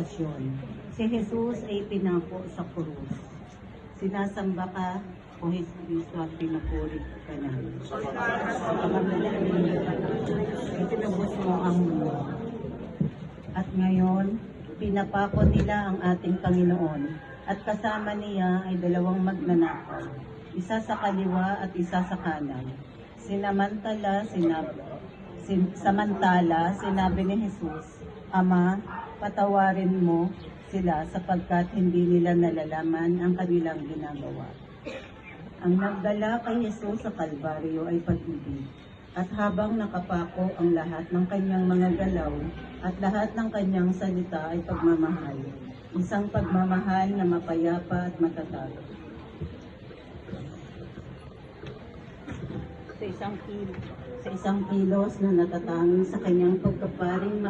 sitwasyon. Si Jesus ay pinako sa krus. Sinasamba ka, o Jesus, at pinupuri ka na. Itinubos mo ang mundo. At ngayon, pinapako nila ang ating Panginoon. At kasama niya ay dalawang magnanakaw, isa sa kaliwa at isa sa kanan. Samantala, sinabi ni Jesus, Ama, patawarin mo sila sapagkat hindi nila nalalaman ang kanilang ginagawa. Ang nagdala kay Jesus sa Kalbaryo ay pag-ibig. At habang nakapako ang lahat ng kanyang mga galaw at lahat ng kanyang salita ay pagmamahal. Isang pagmamahal na mapayapa at matatag. Sa isang kilos na natatangi sa kanyang pagkaparing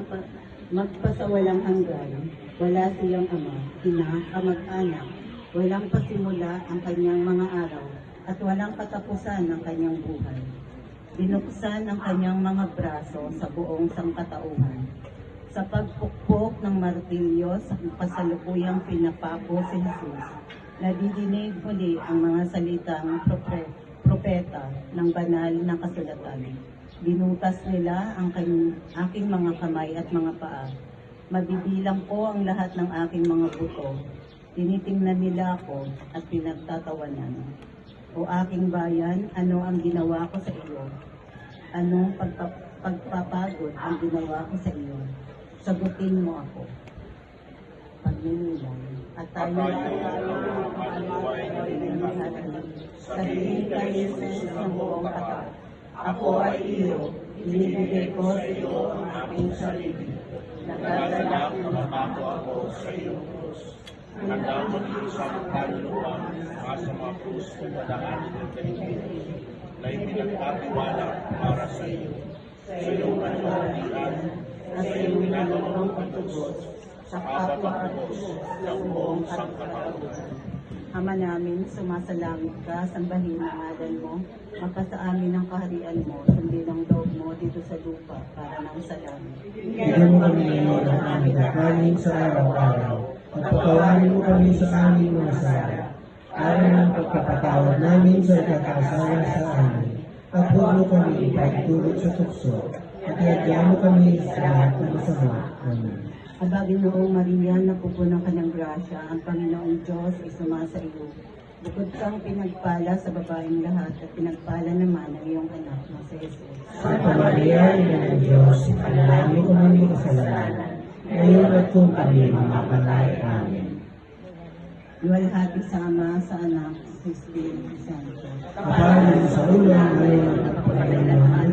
magpasawalang hanggan, wala siyang ama, ina, kamag-anak, walang pasimula ang kanyang mga araw, at walang katapusan ang kanyang buhay. Binuksan ang kanyang mga braso sa buong sangkatauhan. Sa pagpukpok ng martilyo sa kasalukuyang pinapako si Jesus, nadidinig muli ang mga salitang propeta ng banal na kasulatan. Binutas nila ang aking mga kamay at mga paa. Mabibilang ko ang lahat ng aking mga buto. Tinitingnan nila ako at pinagtatawanan. O aking bayan, ano ang ginawa ko sa iyo? Anong pagpapagod ang ginawa ko sa iyo? Sagutin mo ako. Pagninilay. At tayo sabihin kay Jesus ng buong katawan. Ako ay iyo, binibigay ko sa iyo ang aking sarili. Nagdadala ko na ako sa iyong krus. Handa mo ng isang kaluluwa sa mga krus kung madaanin ng Pilipinas na ipinagkatiwala para sa iyo. Sa iyong kanilalian at sa iyong ginagawang pagtubos sa kapwa at ng buong sangkatauhan. Ama namin, sumasalangit ka, sambahin ang ngalan mo, magpasa amin ang kaharian mo, sundin ang loob mo dito sa lupa para ng sa langit. Bigyan mo kami ngayon ang aming kakanin sa araw-araw, at patawarin mo kami sa aming mga sala, ayon ang pagpapatawad namin sa ikakasala sa amin, at huwag mo kami ipagtulog sa tukso, at iagyan mo kami sa lahat ng masama. Amen. Aba, Ginoong Maria, napupunan ka ng grasya, ang Panginoong Diyos ay sumasa iyo. Bukod kang pinagpala sa babaeng lahat at pinagpala naman ang iyong anak na si Jesus. Santa Maria, Ina ng Diyos, ipanalangin ko kami kasalanan, ngayon at kung kami mamamatay. Amen. Luwalhati sa Ama, sa Anak, sa Espiritu Santo. Kapalan sa ulo, ngayon at pagkailangan,